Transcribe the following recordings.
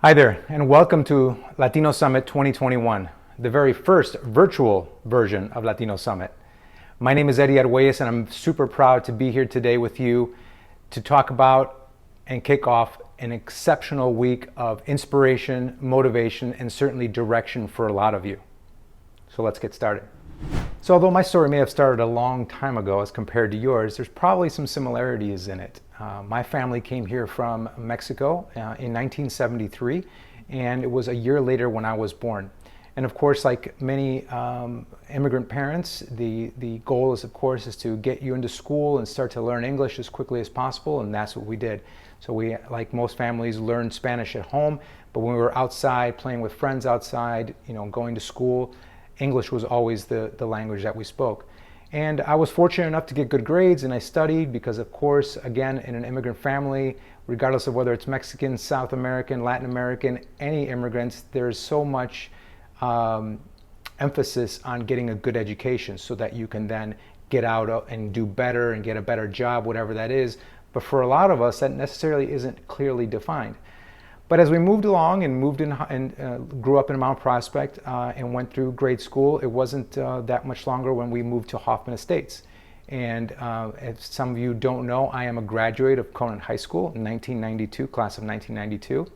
Hi there, and welcome to Latino Summit 2021, the very first virtual version of Latino Summit. My name is Arguelles, and I'm super proud to be here today with you to talk about and kick off an exceptional week of inspiration, motivation, and certainly direction for a lot of you. So let's get started. So although my story may have started a long time ago as compared to yours, there's probably some similarities in it. My family came here from Mexico in 1973, and it was a year later when I was born. And of course, like many immigrant parents, the goal is, of course, is to get you into school and start to learn English as quickly as possible, and that's what we did. So we, like most families, learned Spanish at home, but when we were outside, playing with friends outside, going to school, English was always the language that we spoke. And I was fortunate enough to get good grades, and I studied because, of course, again, in an immigrant family, regardless of whether it's Mexican, South American, Latin American, any immigrants, there's so much emphasis on getting a good education so that you can then get out and do better and get a better job, whatever that is. But for a lot of us, that necessarily isn't clearly defined. But as we moved along and moved in and grew up in Mount Prospect and went through grade school, it wasn't that much longer when we moved to Hoffman Estates. And if some of you don't know, I am a graduate of Conant High School in 1992, class of 1992.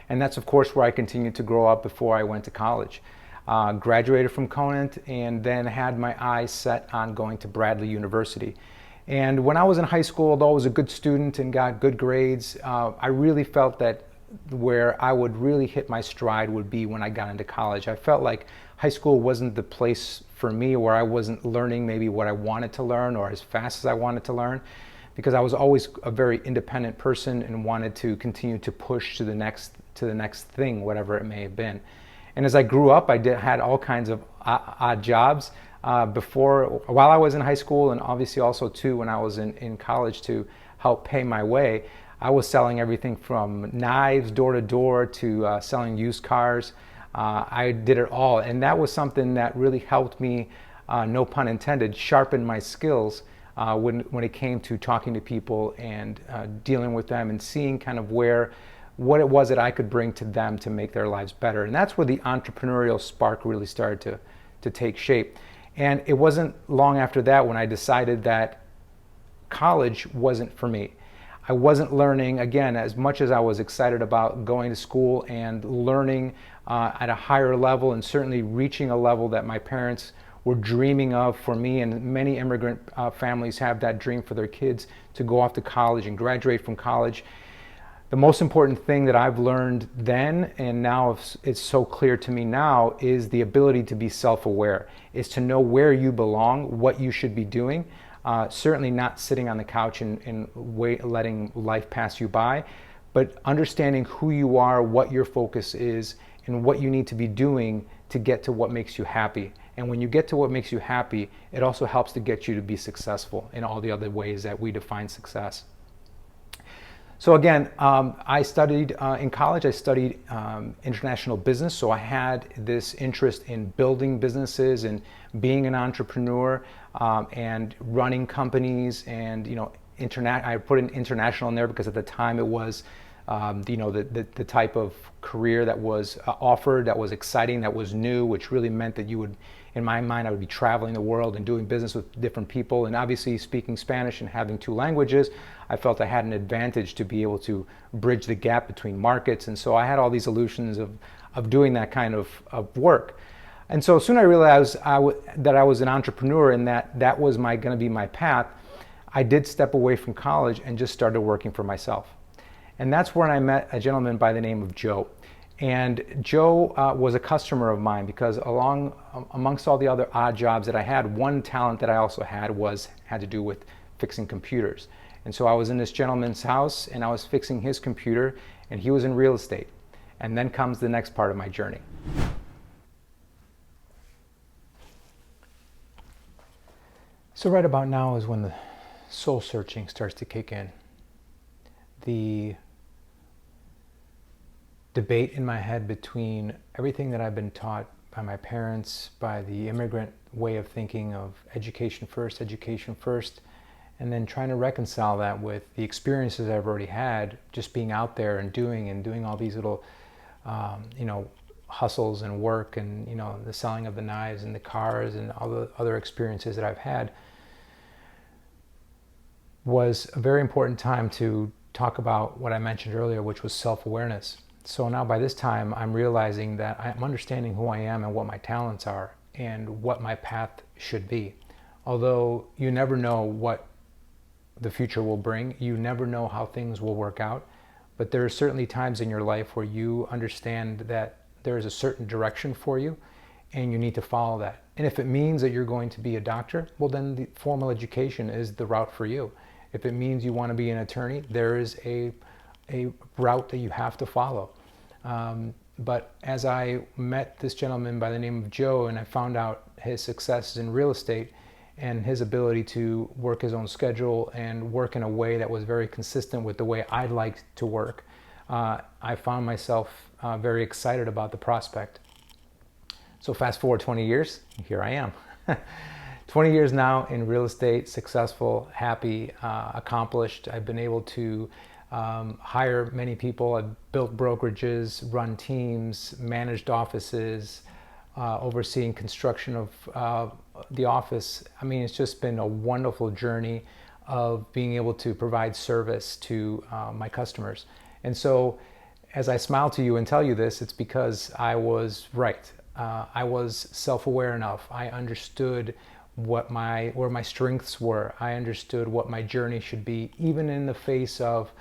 And that's, of course, where I continued to grow up before I went to college. Graduated from Conant and then had my eyes set on going to Bradley University. And when I was in high school, although I was a good student and got good grades, I really felt that where I would really hit my stride would be when I got into college. I felt like high school wasn't the place for me, where I wasn't learning maybe what I wanted to learn or as fast as I wanted to learn, because I was always a very independent person and wanted to continue to push to the next thing, whatever it may have been. And as I grew up, I had all kinds of odd jobs while I was in high school, and obviously also too when I was in college to help pay my way. I was selling everything from knives door to door to selling used cars. I did it all, and that was something that really helped me, no pun intended, sharpen my skills when it came to talking to people and dealing with them and seeing kind of what it was that I could bring to them to make their lives better. And that's where the entrepreneurial spark really started to take shape. And it wasn't long after that when I decided that college wasn't for me. I wasn't learning, again, as much as I was excited about going to school and learning at a higher level and certainly reaching a level that my parents were dreaming of for me, and many immigrant families have that dream for their kids to go off to college and graduate from college. The most important thing that I've learned then, and now it's so clear to me now, is the ability to be self-aware, is to know where you belong, what you should be doing. Certainly not sitting on the couch and letting life pass you by, but understanding who you are, what your focus is, and what you need to be doing to get to what makes you happy. And when you get to what makes you happy, it also helps to get you to be successful in all the other ways that we define success. So again, I studied in college, I studied international business, so I had this interest in building businesses and being an entrepreneur and running companies, and I put in international in there because at the time it was the type of career that was offered, that was exciting, that was new, which really meant that you would, in my mind, I would be traveling the world and doing business with different people, and obviously speaking Spanish and having two languages, I felt I had an advantage to be able to bridge the gap between markets. And so I had all these illusions of doing that kind of work. And so soon I realized that I was an entrepreneur and that was going to be my path. I did step away from college and just started working for myself. And that's when I met a gentleman by the name of Joe. And Joe was a customer of mine because amongst all the other odd jobs that I had, one talent that I also had to do with fixing computers. And so I was in this gentleman's house and I was fixing his computer, and he was in real estate. And then comes the next part of my journey. So right about now is when the soul searching starts to kick in. The debate in my head between everything that I've been taught by my parents, by the immigrant way of thinking of education first, and then trying to reconcile that with the experiences I've already had, just being out there and doing all these little, hustles and work, and the selling of the knives and the cars and all the other experiences that I've had, was a very important time to talk about what I mentioned earlier, which was self-awareness. So now by this time, I'm realizing that I'm understanding who I am and what my talents are and what my path should be. Although you never know what the future will bring, you never know how things will work out, but there are certainly times in your life where you understand that there is a certain direction for you and you need to follow that. And if it means that you're going to be a doctor, well, then the formal education is the route for you. If it means you want to be an attorney, there is a route that you have to follow. But as I met this gentleman by the name of Joe, and I found out his successes in real estate and his ability to work his own schedule and work in a way that was very consistent with the way I liked to work, I found myself very excited about the prospect. So fast forward 20 years, here I am. 20 years now in real estate, successful, happy, accomplished. I've been able to hire many people. I've built brokerages, run teams, managed offices, overseeing construction of the office. I mean, it's just been a wonderful journey of being able to provide service to my customers. And so as I smile to you and tell you this, it's because I was right. I was self-aware enough. I understood where my strengths were. I understood what my journey should be, even in the face of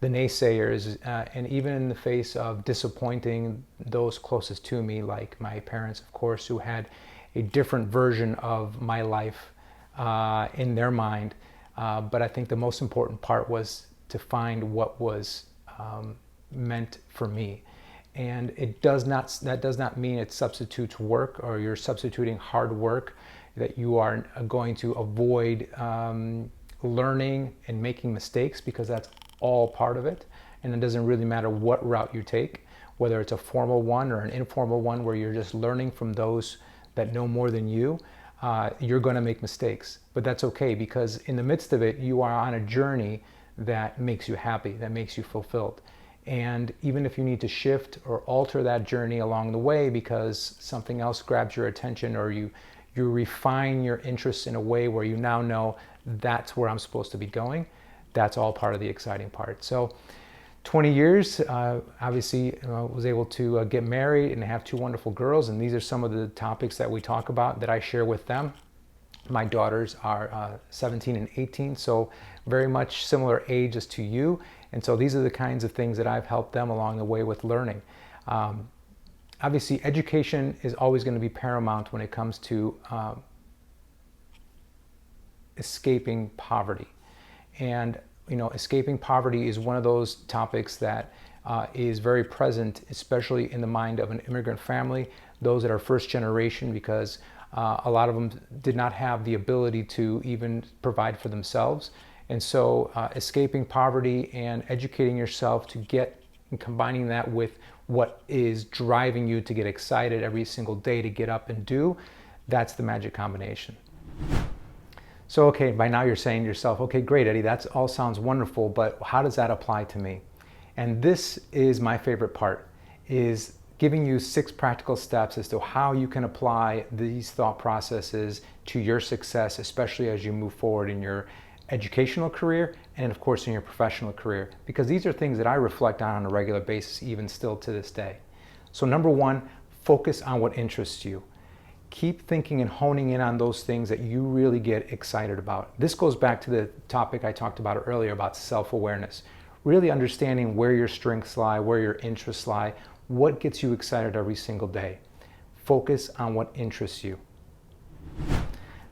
the naysayers, and even in the face of disappointing those closest to me, like my parents, of course, who had a different version of my life in their mind. But I think the most important part was to find what was meant for me. And that does not mean it substitutes work, or you're substituting hard work, that you are going to avoid learning and making mistakes, because that's all part of it. And it doesn't really matter what route you take, whether it's a formal one or an informal one where you're just learning from those that know more than you. You're going to make mistakes, but that's okay, because in the midst of it, you are on a journey that makes you happy, that makes you fulfilled. And even if you need to shift or alter that journey along the way because something else grabs your attention, or you refine your interests in a way where you now know that's where I'm supposed to be going, that's all part of the exciting part. So 20 years, obviously was able to get married and have two wonderful girls, and these are some of the topics that we talk about that I share with them. My daughters are 17 and 18, so very much similar ages to you, and so these are the kinds of things that I've helped them along the way with learning. Obviously, education is always going to be paramount when it comes to escaping poverty. And escaping poverty is one of those topics that is very present, especially in the mind of an immigrant family, those that are first generation, because a lot of them did not have the ability to even provide for themselves. And so escaping poverty and educating yourself to get, and combining that with what is driving you to get excited every single day to get up and do, that's the magic combination. So, okay, by now you're saying to yourself, okay, great, Eddie, that all sounds wonderful, but how does that apply to me? And this is my favorite part, is giving you 6 practical steps as to how you can apply these thought processes to your success, especially as you move forward in your educational career and, of course, in your professional career, because these are things that I reflect on a regular basis, even still to this day. So number 1, focus on what interests you. Keep thinking and honing in on those things that you really get excited about. This goes back to the topic I talked about earlier about self-awareness. Really understanding where your strengths lie, where your interests lie, what gets you excited every single day. Focus on what interests you.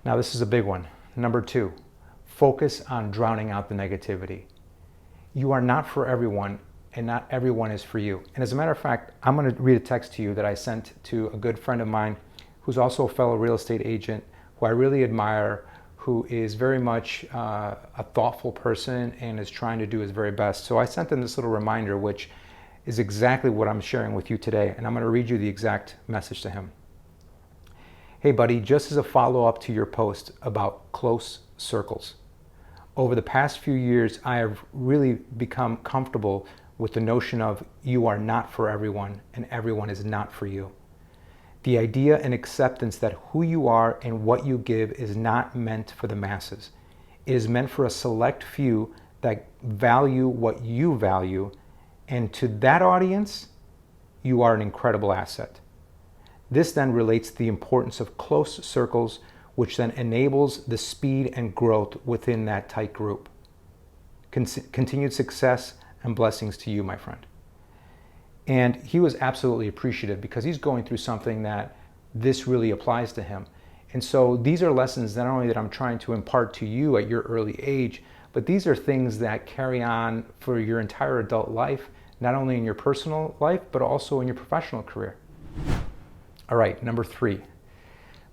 Now this is a big one. Number 2, focus on drowning out the negativity. You are not for everyone, and not everyone is for you. And as a matter of fact, I'm going to read a text to you that I sent to a good friend of mine who's also a fellow real estate agent, who I really admire, who is very much a thoughtful person and is trying to do his very best. So I sent him this little reminder, which is exactly what I'm sharing with you today. And I'm going to read you the exact message to him. Hey buddy, just as a follow-up to your post about close circles. over the past few years, I have really become comfortable with the notion of you are not for everyone and everyone is not for you. The idea and acceptance that who you are and what you give is not meant for the masses. It is meant for a select few that value what you value, and to that audience, you are an incredible asset. This then relates to the importance of close circles, which then enables the speed and growth within that tight group. Continued success and blessings to you, my friend. And he was absolutely appreciative because he's going through something that this really applies to him. And so these are lessons not only that I'm trying to impart to you at your early age, but these are things that carry on for your entire adult life, not only in your personal life, but also in your professional career. All right, number 3,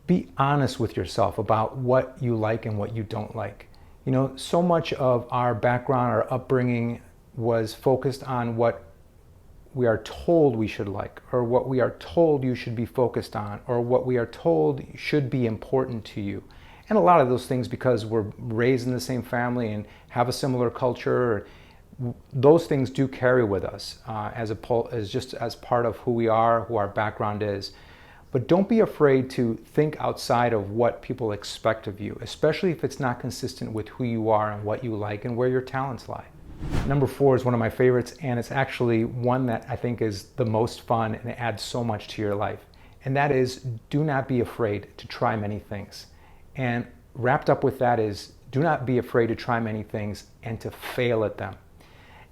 be honest with yourself about what you like and what you don't like. You know, so much of our background, our upbringing was focused on what we are told we should like, or what we are told you should be focused on, or what we are told should be important to you. And a lot of those things, because we're raised in the same family and have a similar culture, those things do carry with us as just as part of who we are, who our background is. But don't be afraid to think outside of what people expect of you, especially if it's not consistent with who you are and what you like and where your talents lie. Number 4 is one of my favorites, and it's actually one that I think is the most fun and it adds so much to your life. And that is, do not be afraid to try many things. And wrapped up with that is, do not be afraid to try many things and to fail at them.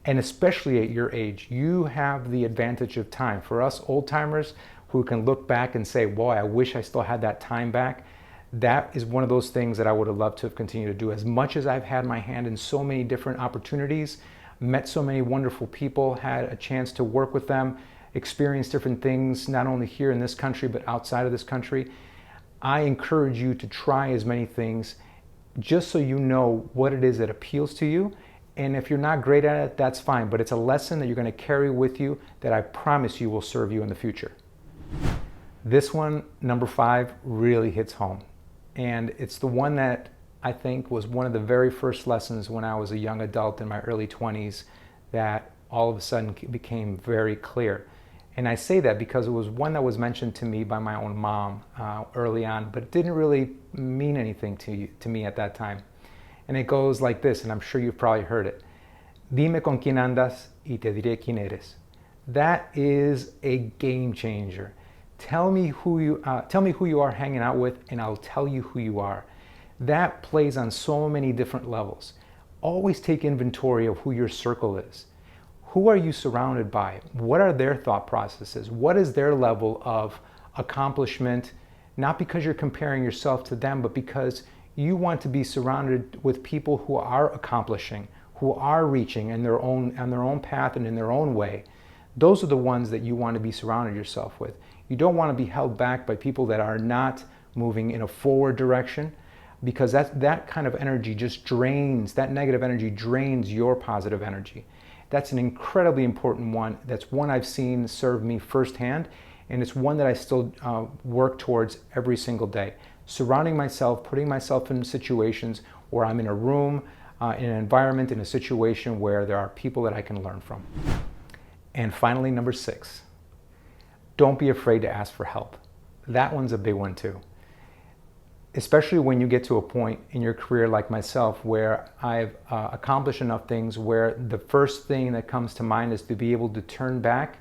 And especially at your age, you have the advantage of time. For us old timers who can look back and say, boy, I wish I still had that time back, that is one of those things that I would have loved to have continued to do. As much as I've had my hand in so many different opportunities, met so many wonderful people, had a chance to work with them, experience different things, not only here in this country, but outside of this country, I encourage you to try as many things just so you know what it is that appeals to you. And if you're not great at it, that's fine, but it's a lesson that you're going to carry with you that I promise you will serve you in the future. This one, number 5, really hits home. And it's the one that I think was one of the very first lessons when I was a young adult in my early 20s that all of a sudden became very clear. And I say that because it was one that was mentioned to me by my own mom early on, but it didn't really mean anything to me at that time. And it goes like this, and I'm sure you've probably heard it. Dime con quién andas y te diré quién eres. That is a game changer. Tell me who you are hanging out with, and I'll tell you who you are. That plays on so many different levels. Always take inventory of who your circle is. Who are you surrounded by? What are their thought processes? What is their level of accomplishment? Not because you're comparing yourself to them, but because you want to be surrounded with people who are accomplishing, who are reaching on their own path and in their own way. Those are the ones that you want to be surrounded yourself with. You don't want to be held back by people that are not moving in a forward direction, because that kind of energy just drains, that negative energy drains your positive energy. That's an incredibly important one. That's one I've seen serve me firsthand, and it's one that I still work towards every single day. Surrounding myself, putting myself in situations where I'm in a room, in an environment, in a situation where there are people that I can learn from. And finally, number 6, don't be afraid to ask for help. That one's a big one too. Especially when you get to a point in your career like myself where I've accomplished enough things where the first thing that comes to mind is to be able to turn back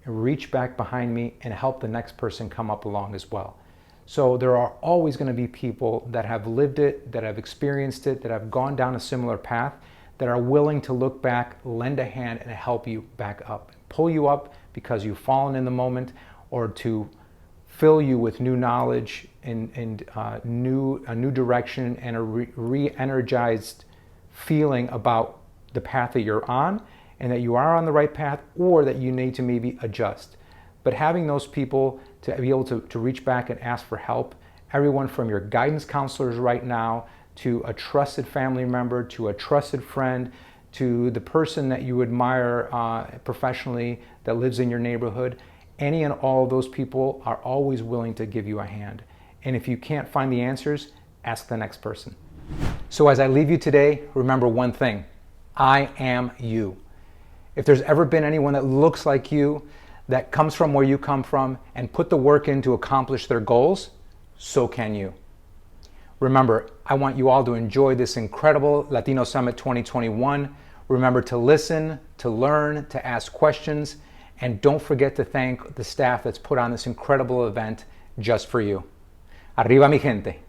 and reach back behind me and help the next person come up along as well. So there are always going to be people that have lived it, that have experienced it, that have gone down a similar path, that are willing to look back, lend a hand, and help you back up. Pull you up because you've fallen in the moment, or to fill you with new knowledge and a new direction and a re-energized feeling about the path that you're on, and that you are on the right path, or that you need to maybe adjust. But having those people to be able to reach back and ask for help, everyone from your guidance counselors right now, to a trusted family member, to a trusted friend, to the person that you admire professionally that lives in your neighborhood, any and all of those people are always willing to give you a hand. And if you can't find the answers, ask the next person. So as I leave you today, remember one thing: I am you. If there's ever been anyone that looks like you, that comes from where you come from, and put the work in to accomplish their goals, so can you. Remember, I want you all to enjoy this incredible Latino Summit 2021. Remember to listen, to learn, to ask questions, and don't forget to thank the staff that's put on this incredible event just for you. Arriba, mi gente.